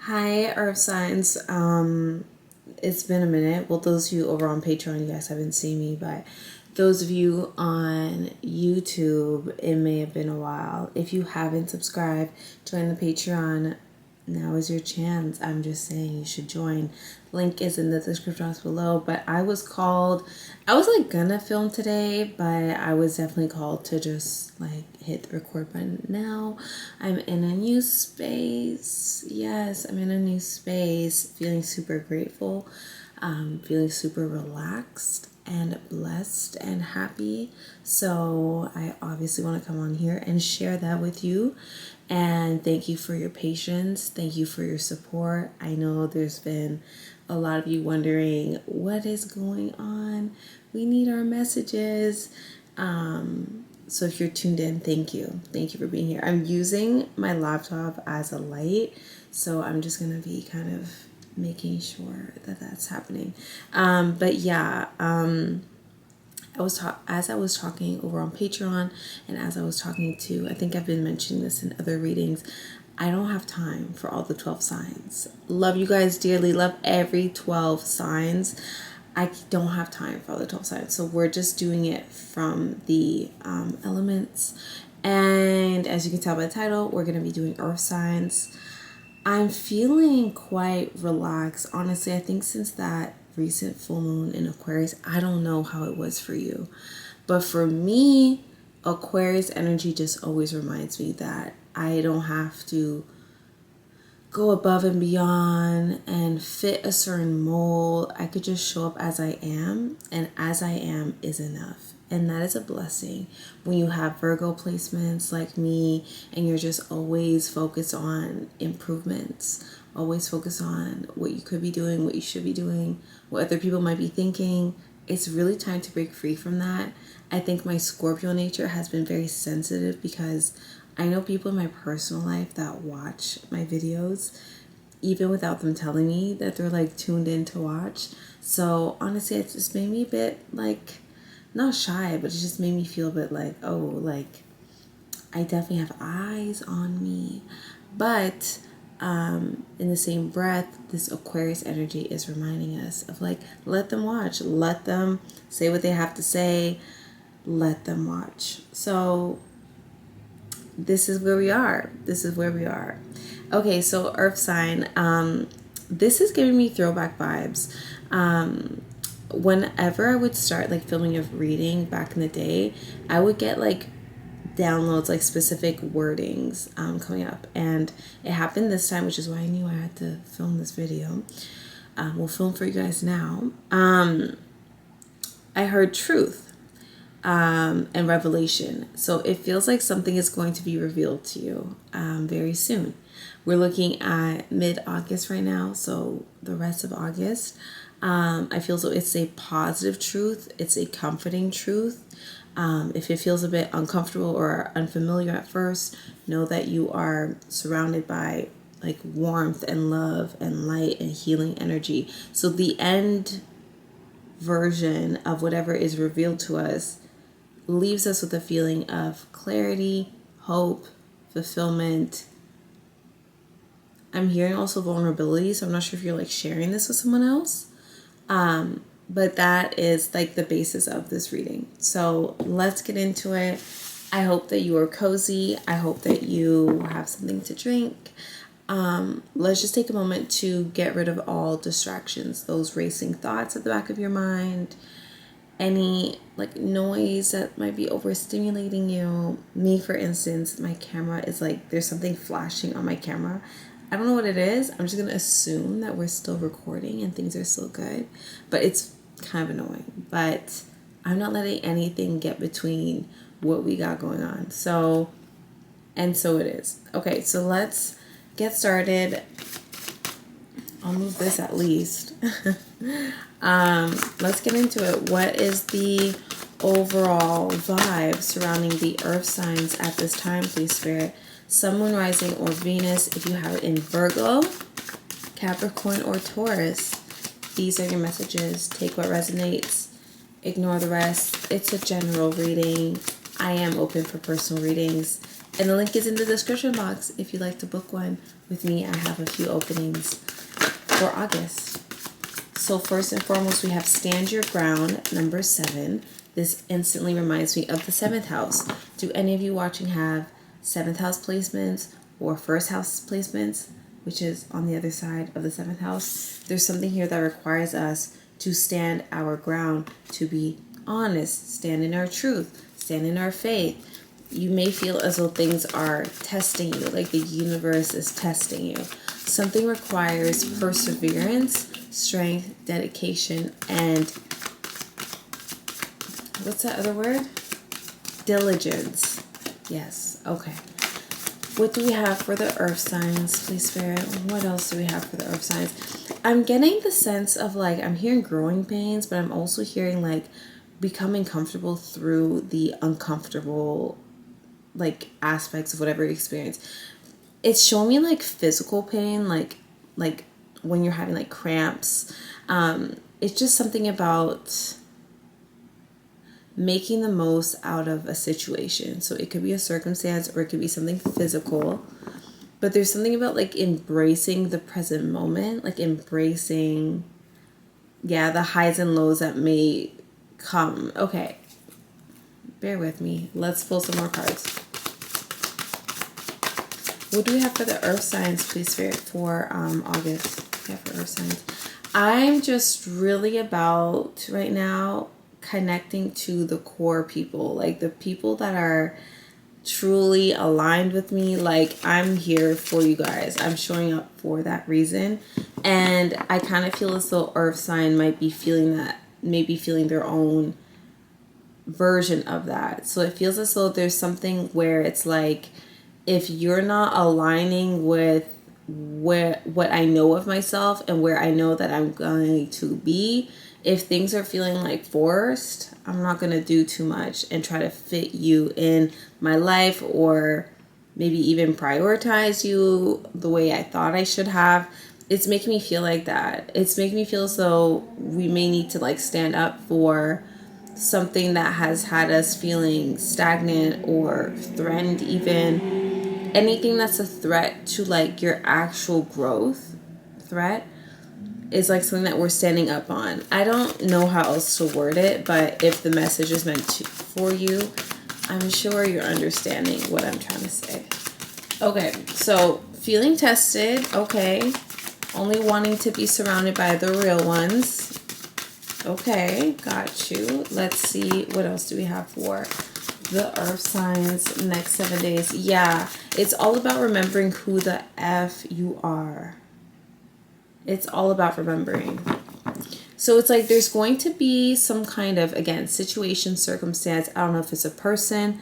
Hi, Earth signs. It's been a minute. Well, those of you over on Patreon, you guys haven't seen me, but those of you on YouTube, it may have been a while. If you haven't subscribed, join the Patreon. Now is your chance. I'm just saying you should join. Link is in the description box below. But I was like gonna film today, but I was definitely called to just like hit the record button. Now I'm in a new space. Yes, I'm in a new space, feeling super grateful, feeling super relaxed and blessed and happy. So I obviously want to come on here and share that with you. And thank you for your patience. Thank you for your support. I know there's been a lot of you wondering what is going on. We need our messages. So if you're tuned in, thank you. Thank you for being here. I'm using my laptop as a light, so I'm just going to be kind of making sure that that's happening. But yeah, as I was talking over on Patreon, and as I was talking to, I think I've been mentioning this in other readings, I don't have time for all the 12 signs. Love you guys dearly, love every 12 signs. I don't have time for all the 12 signs, so we're just doing it from the elements. And as you can tell by the title, we're going to be doing earth signs. I'm feeling quite relaxed. Honestly, I think since that recent full moon in Aquarius, I don't know how it was for you, but for me, Aquarius energy just always reminds me that I don't have to go above and beyond and fit a certain mold. I could just show up as I am, and as I am is enough. And that is a blessing when you have Virgo placements like me and you're just always focused on improvements, always focused on what you could be doing, what you should be doing, what other people might be thinking. It's really time to break free from that. I think my Scorpio nature has been very sensitive because I know people in my personal life that watch my videos even without them telling me that they're like tuned in to watch. So honestly, it just made me a bit like, not shy, but it just made me feel a bit like, oh, like I definitely have eyes on me. But in the same breath, this Aquarius energy is reminding us of like, let them watch, let them say what they have to say, let them watch. So this is where we are. This is where we are. Okay, so earth sign. This is giving me throwback vibes. Whenever I would start like filming a reading back in the day, I would get like downloads, like specific wordings coming up, and it happened this time, which is why I knew I had to film this video. We'll film for you guys now. I heard truth and revelation, so it feels like something is going to be revealed to you very soon. We're looking at mid-August right now, so the rest of August. I feel so it's a positive truth. It's a comforting truth. If it feels a bit uncomfortable or unfamiliar at first, know that you are surrounded by like warmth and love and light and healing energy. So the end version of whatever is revealed to us leaves us with a feeling of clarity, hope, fulfillment. I'm hearing also vulnerability, so I'm not sure if you're like sharing this with someone else. But that is like the basis of this reading. So let's get into it. I hope that you are cozy. I hope that you have something to drink. Let's just take a moment to get rid of all distractions, those racing thoughts at the back of your mind, any like noise that might be overstimulating you. Me, for instance, my camera is like, there's something flashing on my camera. I don't know what it is. I'm just going to assume that we're still recording and things are still good. But it's kind of annoying. But I'm not letting anything get between what we got going on. So it is. Okay, so let's get started. I'll move this at least. Let's get into it. What is the overall vibe surrounding the earth signs at this time, please, Spirit? Sun, Moon, Rising, or Venus, if you have it in Virgo, Capricorn, or Taurus. These are your messages. Take what resonates. Ignore the rest. It's a general reading. I am open for personal readings. And the link is in the description box if you'd like to book one with me. I have a few openings for August. So first and foremost, we have Stand Your Ground, number 7. This instantly reminds me of the 7th house. Do any of you watching have 7th house placements or 1st house placements, which is on the other side of the 7th house? There's something here that requires us to stand our ground, to be honest, stand in our truth, stand in our faith. You may feel as though things are testing you, like the universe is testing you. Something requires perseverance, strength, dedication, and what's that other word? Diligence. Yes, okay. What do we have for the earth signs, please, Spirit? What else do we have for the earth signs? I'm getting the sense of like, I'm hearing growing pains, but I'm also hearing like becoming comfortable through the uncomfortable like aspects of whatever you experience. It's showing me like physical pain, like when you're having like cramps. It's just something about making the most out of a situation. So it could be a circumstance or it could be something physical. But there's something about like embracing the present moment, like embracing, the highs and lows that may come. Okay, bear with me. Let's pull some more cards. What do we have for the earth signs, please, Spirit, for August? Yeah, for earth signs. I'm just really about right now connecting to the core people, like the people that are truly aligned with me. Like, I'm here for you guys. I'm showing up for that reason. And I kind of feel as though earth sign might be feeling that, maybe feeling their own version of that. So it feels as though there's something where it's like, if you're not aligning with what I know of myself and where I know that I'm going to be, if things are feeling like forced, I'm not going to do too much and try to fit you in my life or maybe even prioritize you the way I thought I should have. It's making me feel like that. It's making me feel as though we may need to like stand up for something that has had us feeling stagnant or threatened even. Anything that's a threat to like your actual growth threat is like something that we're standing up on. I don't know how else to word it, but if the message is meant for you, I'm sure you're understanding what I'm trying to say. Okay, so feeling tested, okay. Only wanting to be surrounded by the real ones. Okay, got you. Let's see, what else do we have for the earth signs next 7 days? Yeah, it's all about remembering who the F you are. It's all about remembering. So it's like there's going to be some kind of, again, situation, circumstance. I don't know if it's a person,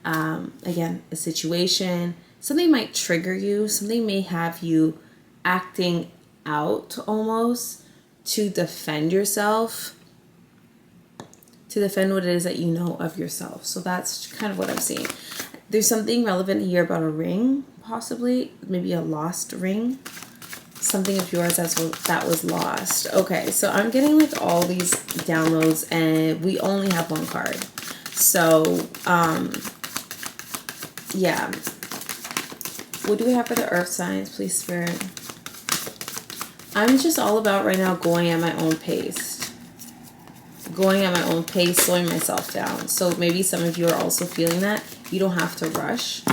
again, a situation. Something might trigger you. Something may have you acting out almost to defend yourself, to defend what it is that you know of yourself. So that's kind of what I'm seeing. There's something relevant here about a ring, possibly, maybe a lost ring. Something of yours that was lost. Okay, so I'm getting like all these downloads and we only have one card. So, yeah. What do we have for the earth signs, please, Spirit? I'm just all about right now going at my own pace. Going at my own pace, slowing myself down. So maybe some of you are also feeling that. You don't have to rush.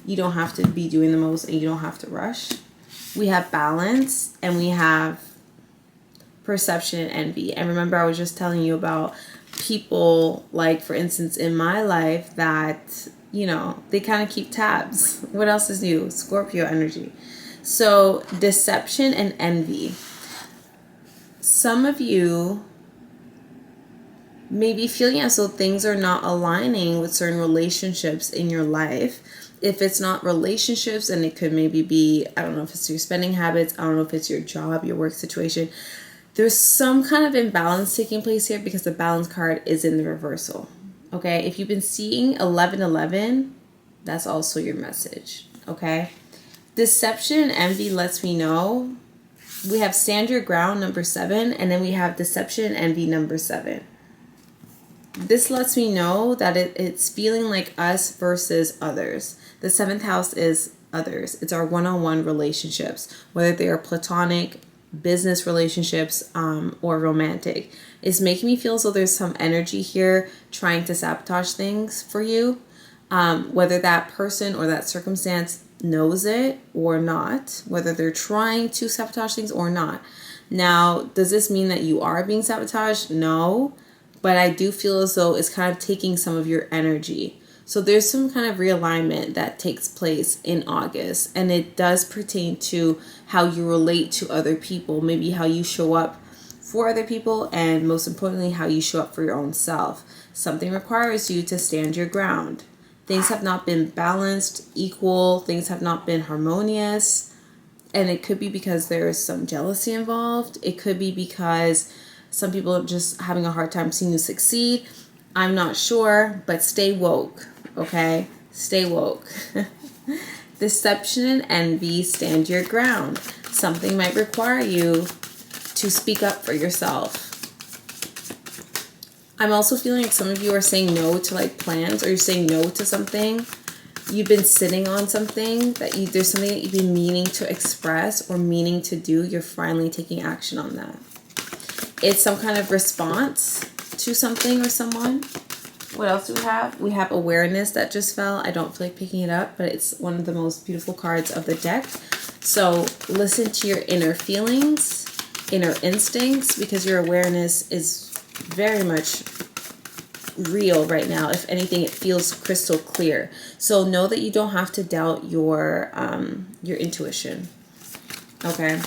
You don't have to be doing the most and you don't have to rush. We have balance and we have perception and envy. And remember, I was just telling you about people, like, for instance, in my life that, you know, they kind of keep tabs. What else is new? Scorpio energy. So deception and envy. Some of you may be feeling as though things are not aligning with certain relationships in your life. If it's not relationships, and it could maybe be, I don't know if it's your spending habits, I don't know if it's your job, your work situation. There's some kind of imbalance taking place here because the balance card is in the reversal. Okay, if you've been seeing 1111, that's also your message. Okay, deception and envy lets me know. We have stand your ground, number 7, and then we have deception and envy, number 7. this lets me know that it's feeling like us versus others. The 7th house is others. It's our one-on-one relationships, whether they are platonic, business relationships, or romantic. It's making me feel as though there's some energy here trying to sabotage things for you. Whether that person or that circumstance knows it or not, whether they're trying to sabotage things or not. Now, does this mean that you are being sabotaged? No, but I do feel as though it's kind of taking some of your energy. So there's some kind of realignment that takes place in August, and it does pertain to how you relate to other people, maybe how you show up for other people, and most importantly, how you show up for your own self. Something requires you to stand your ground. Things have not been balanced, equal, things have not been harmonious. And it could be because there is some jealousy involved. It could be because some people are just having a hard time seeing you succeed. I'm not sure, but stay woke, okay? Stay woke. Deception and envy, stand your ground. Something might require you to speak up for yourself. I'm also feeling like some of you are saying no to like plans, or you're saying no to something. You've been sitting on something there's something that you've been meaning to express or meaning to do. You're finally taking action on that. It's some kind of response to something or someone. What else do we have? We have awareness that just fell. I don't feel like picking it up, but it's one of the most beautiful cards of the deck. So listen to your inner feelings, inner instincts, because your awareness is very much real right now. If anything, it feels crystal clear. So know that you don't have to doubt your intuition. Okay.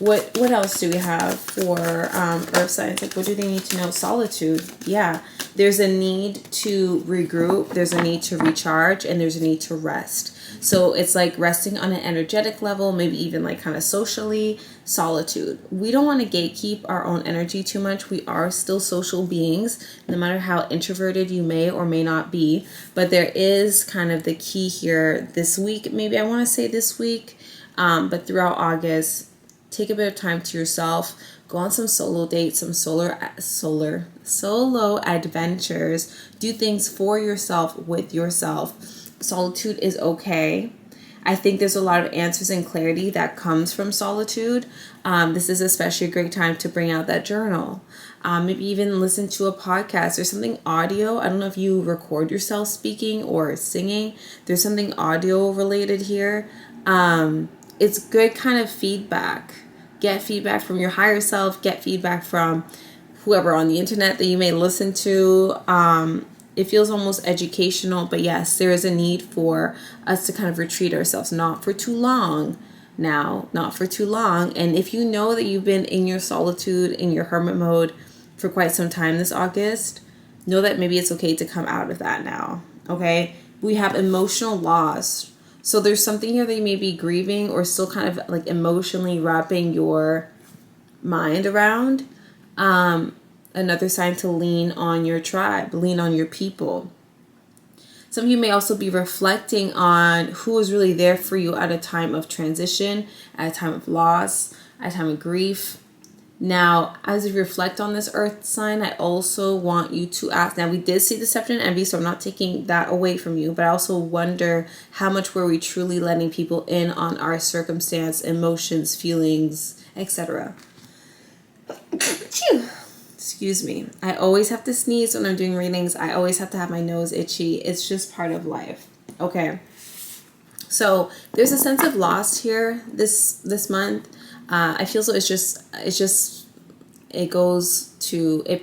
What else do we have for earth signs? Like, what do they need to know? Solitude. Yeah. There's a need to regroup. There's a need to recharge, and there's a need to rest. So it's like resting on an energetic level, maybe even like kind of socially. Solitude. We don't want to gatekeep our own energy too much. We are still social beings, no matter how introverted you may or may not be. But there is kind of the key here this week. Maybe I want to say this week, but throughout August, take a bit of time to yourself. Go on some solo dates, some solo adventures. Do things for yourself, with yourself. Solitude is okay. I think there's a lot of answers and clarity that comes from solitude. This is especially a great time to bring out that journal. Maybe even listen to a podcast or something audio. I don't know if you record yourself speaking or singing. There's something audio related here. It's good kind of feedback. Get feedback from your higher self. Get feedback from whoever on the internet that you may listen to. It feels almost educational, but yes, there is a need for us to kind of retreat ourselves, not for too long now, not for too long. And if you know that you've been in your solitude, in your hermit mode for quite some time this August, know that maybe it's okay to come out of that now, okay? We have emotional loss. So there's something here that you may be grieving or still kind of like emotionally wrapping your mind around. Another sign to lean on your tribe, lean on your people. Some of you may also be reflecting on who is really there for you at a time of transition, at a time of loss, at a time of grief. Now, as you reflect on this earth sign, I also want you to ask. Now, we did see deception and envy, so I'm not taking that away from you, but I also wonder how much were we truly letting people in on our circumstance, emotions, feelings, etc. Excuse me. I always have to sneeze when I'm doing readings. I always have to have my nose itchy. It's just part of life. Okay. So there's a sense of loss here this month. I feel so it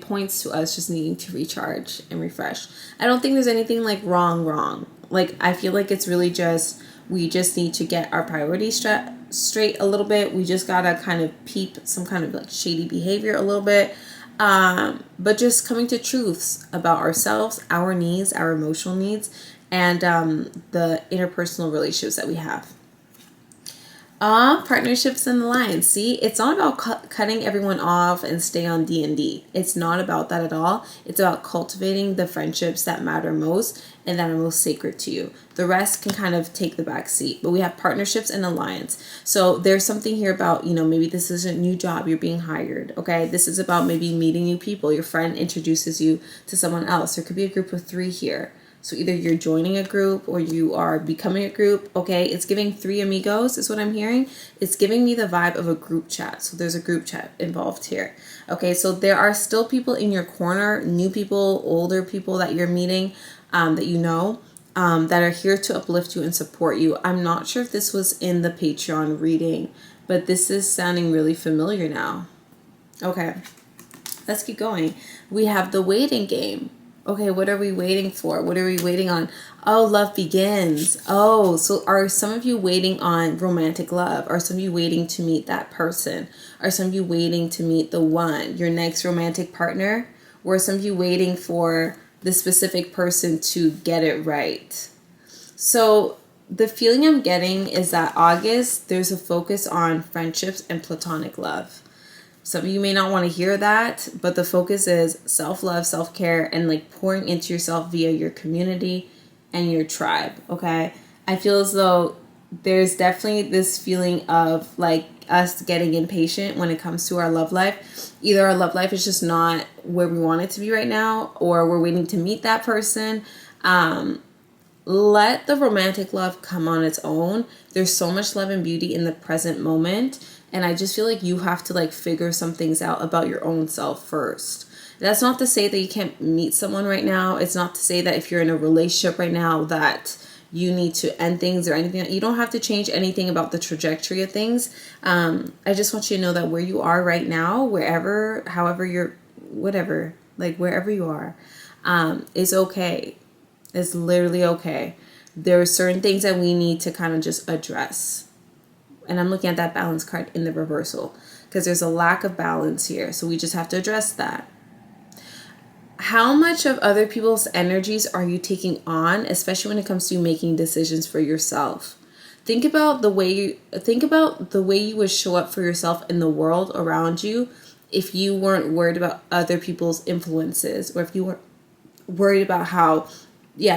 points to us just needing to recharge and refresh. I don't think there's anything like wrong. Like, I feel like it's really just, we just need to get our priorities straight a little bit. We just gotta kind of peep some kind of like shady behavior a little bit. But just coming to truths about ourselves, our needs, our emotional needs, and the interpersonal relationships that we have. Partnerships and alliance. See, it's not about cutting everyone off and stay on D&D. It's not about that at all. It's about cultivating the friendships that matter most and that are most sacred to you. The rest can kind of take the back seat. But we have partnerships and alliance. So there's something here about, maybe this is a new job. You're being hired. Okay. This is about maybe meeting new people. Your friend introduces you to someone else. There could be a group of 3 here. So either you're joining a group or you are becoming a group. Okay, it's giving 3 amigos is what I'm hearing. It's giving me the vibe of a group chat. So there's a group chat involved here. Okay, so there are still people in your corner, new people, older people that you're meeting, that that are here to uplift you and support you. I'm not sure if this was in the Patreon reading, but this is sounding really familiar now. Okay, let's keep going. We have the waiting game. Okay, what are we waiting for? What are we waiting on? Oh, love begins. Oh, so are some of you waiting on romantic love? Are some of you waiting to meet that person? Are some of you waiting to meet the one, your next romantic partner? Or are some of you waiting for the specific person to get it right? So the feeling I'm getting is that August, there's a focus on friendships and platonic love. Some of you may not want to hear that, but the focus is self-love, self-care, and like pouring into yourself via your community and your tribe, okay? I feel as though there's definitely this feeling of like us getting impatient when it comes to our love life. Either our love life is just not where we want it to be right now, or we're waiting to meet that person. Let the romantic love come on its own. There's so much love and beauty in the present moment. And I just feel like you have to like figure some things out about your own self first. That's not to say that you can't meet someone right now. It's not to say that if you're in a relationship right now that you need to end things or anything. You don't have to change anything about the trajectory of things. I just want you to know that where you are right now, wherever, however you're, whatever, like wherever you are, is okay. It's literally okay. There are certain things that we need to kind of just address. And I'm looking at that balance card in the reversal because there's a lack of balance here. So we just have to address that. How much of other people's energies are you taking on, especially when it comes to making decisions for yourself? Think about the way you would show up for yourself in the world around you if you weren't worried about other people's influences, or if you weren't worried about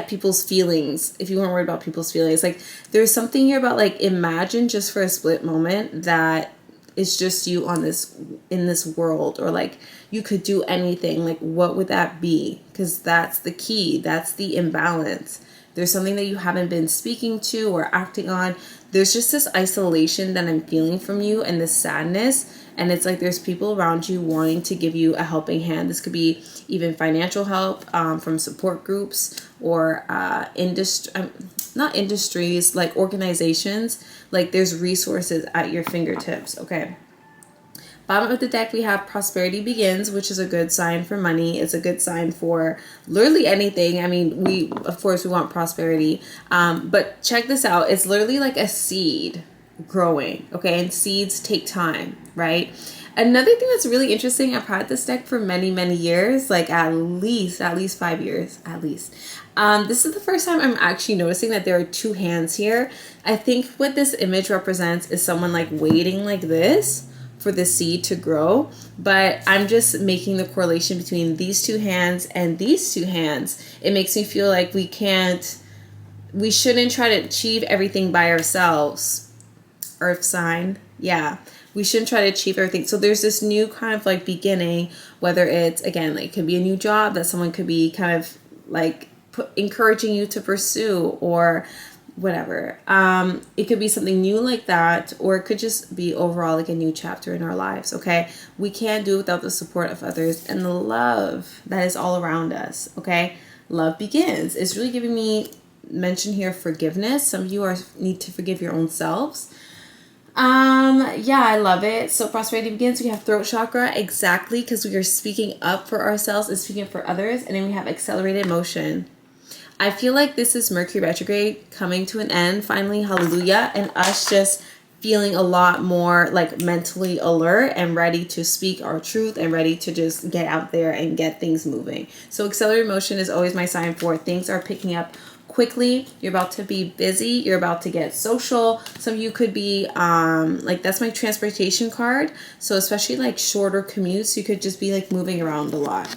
people's feelings. If you weren't worried about people's feelings, like there's something here about like, imagine just for a split moment that it's just you in this world, or like you could do anything. Like what would that be? Because that's the key. That's the imbalance. There's something that you haven't been speaking to or acting on. There's just this isolation that I'm feeling from you and this sadness. And it's like there's people around you wanting to give you a helping hand. This could be even financial help from support groups or not industries, like organizations. Like there's resources at your fingertips, okay? Bottom of the deck, we have prosperity begins, which is a good sign for money. It's a good sign for literally anything. I mean, of course, we want prosperity. But check this out. It's literally like a seed growing, okay? And seeds take time, right? Another thing that's really interesting, I've had this deck for many, many years, like at least 5 years, at least. This is the first time I'm actually noticing that there are 2 hands here. I think what this image represents is someone like waiting like this for the seed to grow, but I'm just making the correlation between these 2 hands and these 2 hands. It makes me feel like we shouldn't try to achieve everything by ourselves. Earth sign, yeah. We shouldn't try to achieve everything. So there's this new kind of like beginning, whether it's, again, like it could be a new job that someone could be kind of like encouraging you to pursue, or whatever. It could be something new like that, or it could just be overall like a new chapter in our lives, okay? We can't do it without the support of others and the love that is all around us, okay? Love begins. It's really giving me mention here forgiveness. Some of you need to forgive your own selves. Yeah, I love it. So prosperity begins. We have throat chakra, exactly, because we are speaking up for ourselves and speaking up for others. And then we have accelerated motion. I feel like this is Mercury retrograde coming to an end finally, hallelujah, and us just feeling a lot more like mentally alert and ready to speak our truth and ready to just get out there and get things moving. So accelerated motion is always my sign for things are picking up quickly. You're about to be busy. You're about to get social. Some of you could be like, that's my transportation card. So especially like shorter commutes, you could just be like moving around a lot.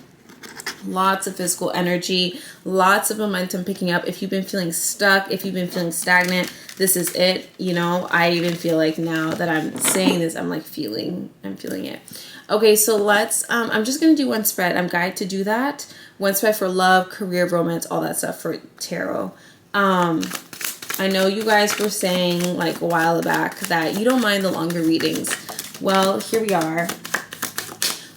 Lots of physical energy, lots of momentum picking up. If you've been feeling stuck, if you've been feeling stagnant, this is it. You know, I even feel like now that I'm saying this, I'm feeling it. Okay, so let's, I'm just going to do one spread. I'm guided to do that. One spread for love, career, romance, all that stuff for tarot. I know you guys were saying like a while back that you don't mind the longer readings. Well, here we are.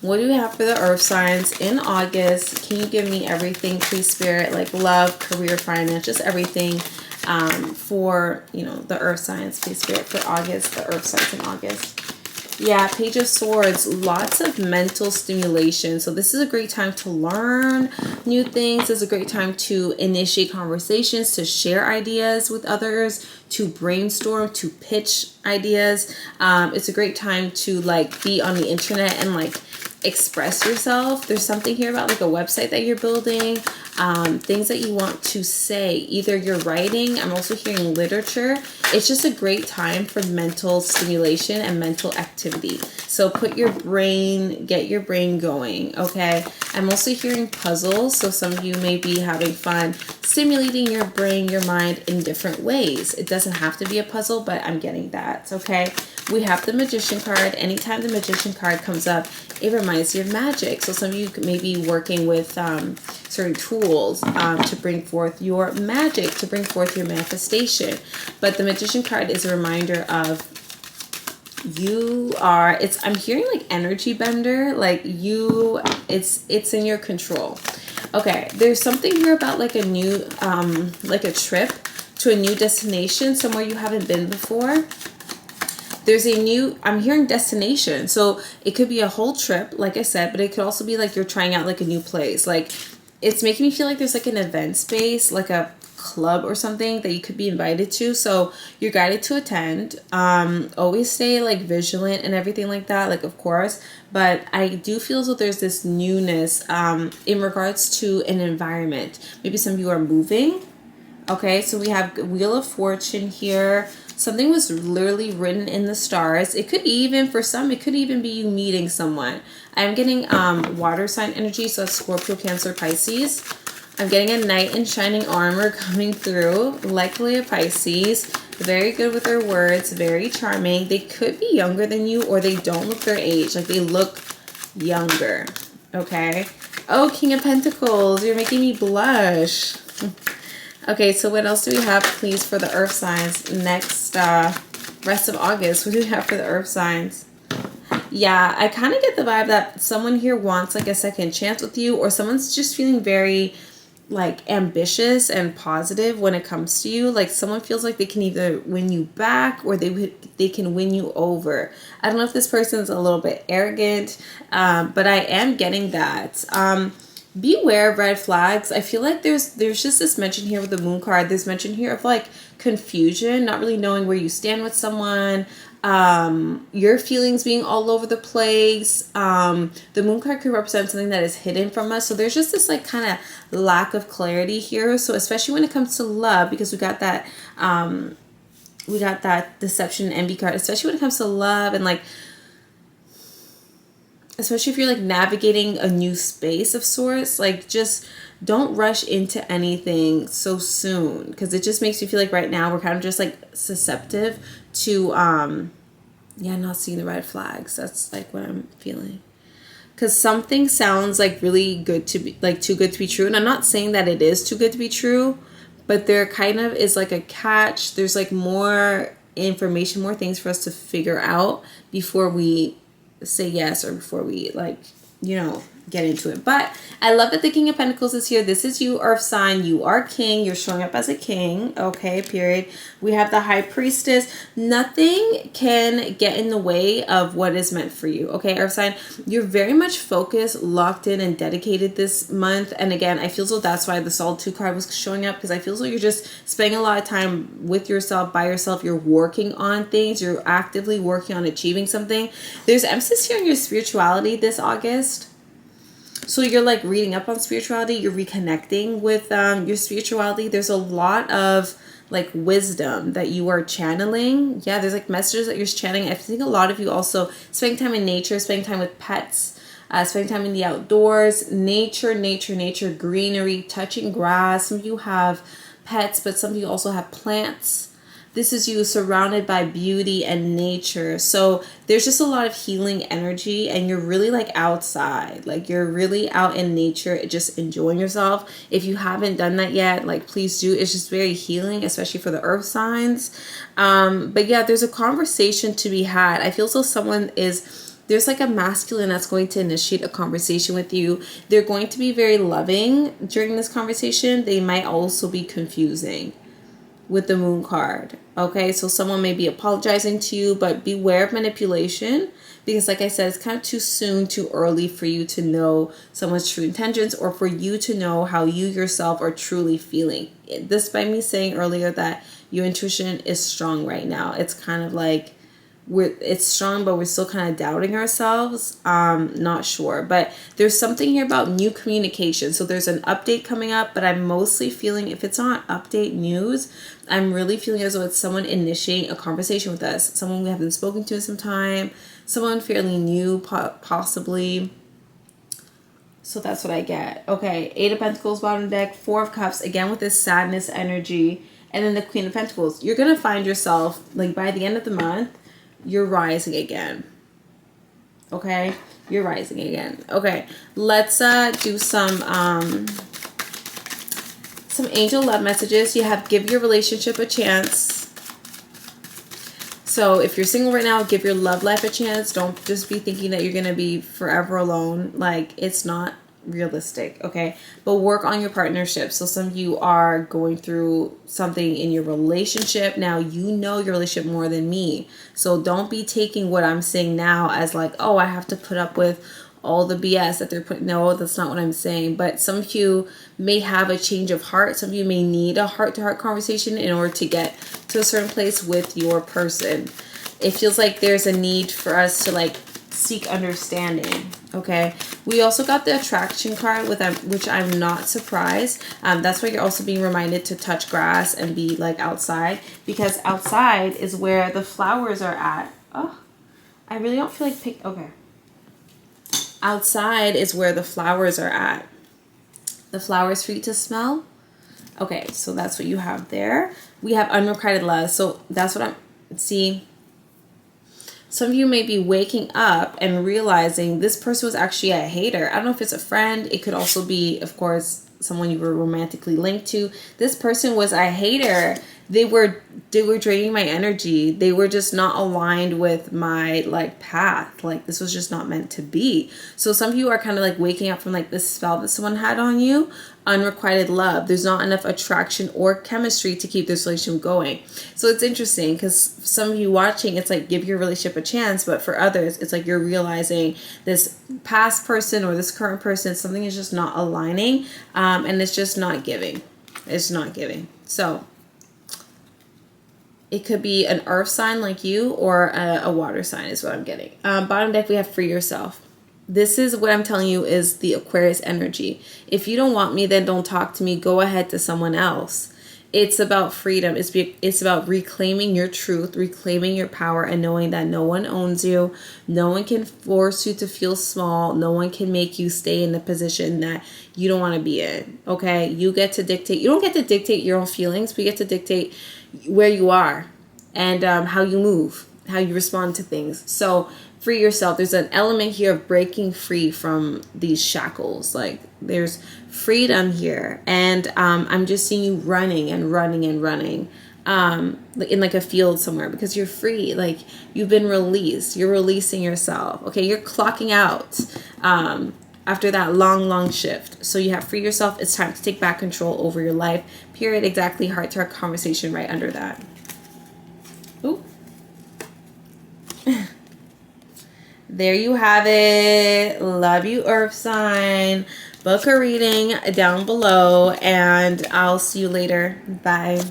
What do we have for the earth signs in August? Can you give me everything, please, Spirit? Like love, career, finance, just everything for, you know, the earth signs, please, Spirit, for August, the earth signs in August. Yeah, Page of Swords, lots of mental stimulation. So this is a great time to learn new things. It's a great time to initiate conversations, to share ideas with others, to brainstorm, to pitch ideas. It's a great time to like be on the internet and like express yourself. There's something here about like a website that you're building, things that you want to say. Either you're writing, I'm also hearing literature. It's just a great time for mental stimulation and mental activity. So get your brain going, okay? I'm also hearing puzzles. So some of you may be having fun stimulating your brain, your mind in different ways. It doesn't have to be a puzzle, but I'm getting that, okay? We have the Magician card. Anytime the Magician card comes up, it reminds you of magic. So some of you may be working with certain tools to bring forth your magic, to bring forth your manifestation. But the Magician card is a reminder of I'm hearing like energy bender, like it's in your control. Okay, there's something here about like a new, like a trip to a new destination, somewhere you haven't been before. I'm hearing destination. So it could be a whole trip, like I said, but it could also be like you're trying out like a new place. Like it's making me feel like there's like an event space, like a club or something that you could be invited to. So you're guided to attend. Always stay like vigilant and everything like that, like of course. But I do feel as though there's this newness in regards to an environment. Maybe some of you are moving. Okay, so we have Wheel of Fortune here. Something was literally written in the stars. It could even, for some, it could even be you meeting someone. I'm getting water sign energy, so that's Scorpio, Cancer, Pisces. I'm getting a knight in shining armor coming through, likely a Pisces. Very good with their words, very charming. They could be younger than you, or they don't look their age. Like they look younger, okay? Oh, King of Pentacles, you're making me blush. Okay, so what else do we have, please, for the earth signs next rest of August? What do we have for the earth signs? Yeah, I kind of get the vibe that someone here wants like a second chance with you, or someone's just feeling very like ambitious and positive when it comes to you. Like someone feels like they can either win you back or they can win you over. I don't know if this person's a little bit arrogant, but I am getting that. Beware of red flags. I feel like there's just this mention here with the moon card. There's mention here of like confusion, not really knowing where you stand with someone, your feelings being all over the place. The moon card could represent something that is hidden from us. So there's just this like kind of lack of clarity here. So especially when it comes to love, because we got that deception and envy card, especially when it comes to love and like, especially if you're like navigating a new space of sorts, like just don't rush into anything so soon, because it just makes you feel like right now we're kind of just like susceptible to not seeing the red flags. That's like what I'm feeling, because something sounds like really good to be like too good to be true, and I'm not saying that it is too good to be true, but there kind of is like a catch. There's like more information, more things for us to figure out before we say yes, or before we like, get into it. But I love that the King of Pentacles is here. This is you, earth sign. You are king. You're showing up as a king. Okay, period. We have the High Priestess. Nothing can get in the way of what is meant for you. Okay, earth sign. You're very much focused, locked in, and dedicated this month. And again, I feel as though that's why the Solitude card was showing up, because I feel as though you're just spending a lot of time with yourself, by yourself. You're working on things. You're actively working on achieving something. There's emphasis here on your spirituality this August. So you're like reading up on spirituality, you're reconnecting with your spirituality. There's a lot of like wisdom that you are channeling. Yeah, there's like messages that you're channeling. I think a lot of you also spending time in nature, spending time with pets, spending time in the outdoors, nature, greenery, touching grass. Some of you have pets, but some of you also have plants. This is you surrounded by beauty and nature. So there's just a lot of healing energy, and you're really like outside. Like you're really out in nature, just enjoying yourself. If you haven't done that yet, like please do. It's just very healing, especially for the earth signs. But yeah, there's a conversation to be had. I feel so there's like a masculine that's going to initiate a conversation with you. They're going to be very loving during this conversation. They might also be confusing with the moon card. Okay, so someone may be apologizing to you, but beware of manipulation, because like I said, it's kind of too soon, too early for you to know someone's true intentions, or for you to know how you yourself are truly feeling. This by me saying earlier that your intuition is strong right now. It's kind of like it's strong, but we're still kind of doubting ourselves. Not sure, but there's something here about new communication. So there's an update coming up, but I'm mostly feeling, if it's not update news, I'm really feeling as though it's someone initiating a conversation with us, someone we haven't spoken to in some time, someone fairly new, possibly. So that's what I get. Okay, 8 of Pentacles bottom deck, 4 of Cups, again with this sadness energy, and then the Queen of Pentacles. You're gonna find yourself like by the end of the month, you're rising again. Okay, you're rising again. Okay, let's do some angel love messages. You have give your relationship a chance. So if you're single right now, give your love life a chance. Don't just be thinking that you're gonna be forever alone. Like, it's not realistic, okay? But work on your partnership. So some of you are going through something in your relationship. Now, you know your relationship more than me. So don't be taking what I'm saying now as like, oh, I have to put up with all the BS that they're putting. No, that's not what I'm saying. But some of you may have a change of heart. Some of you may need a heart-to-heart conversation in order to get to a certain place with your person. It feels like there's a need for us to like seek understanding. Okay, we also got the attraction card with which I'm not surprised. That's why you're also being reminded to touch grass and be like outside, because outside is where the flowers are at. Oh, I really don't feel like okay. Outside is where the flowers are at. The flowers for you to smell. Okay, so that's what you have there. We have unrequited love. So that's what see. Some of you may be waking up and realizing this person was actually a hater. I don't know if it's a friend. It could also be, of course, someone you were romantically linked to. This person was a hater. They were draining my energy. They were just not aligned with my like path. Like this was just not meant to be. So some of you are kind of like waking up from like this spell that someone had on you. Unrequited love. There's not enough attraction or chemistry to keep this relationship going. So it's interesting because some of you watching, it's like give your relationship a chance, but for others, it's like you're realizing this past person or this current person, something is just not aligning, and it's just not giving. It's not giving. So it could be an earth sign like you or a water sign is what I'm getting. Bottom deck, we have free yourself. This is what I'm telling you is the Aquarius energy. If you don't want me, then don't talk to me. Go ahead to someone else. It's about freedom. It's about reclaiming your truth, reclaiming your power, and knowing that no one owns you. No one can force you to feel small. No one can make you stay in the position that you don't want to be in. Okay? You get to dictate. You don't get to dictate your own feelings. We get to dictate where you are and how you move, how you respond to things. So free yourself. There's an element here of breaking free from these shackles. Like there's freedom here, and I'm just seeing you running and running and running in like a field somewhere because you're free. Like you've been released. You're releasing yourself. Okay, you're clocking out after that long shift. So you have free yourself. It's time to take back control over your life. Period. Exactly. Heart to heart conversation right under that. Ooh. There you have it. Love you, Earth sign. Book a reading down below, and I'll see you later. Bye.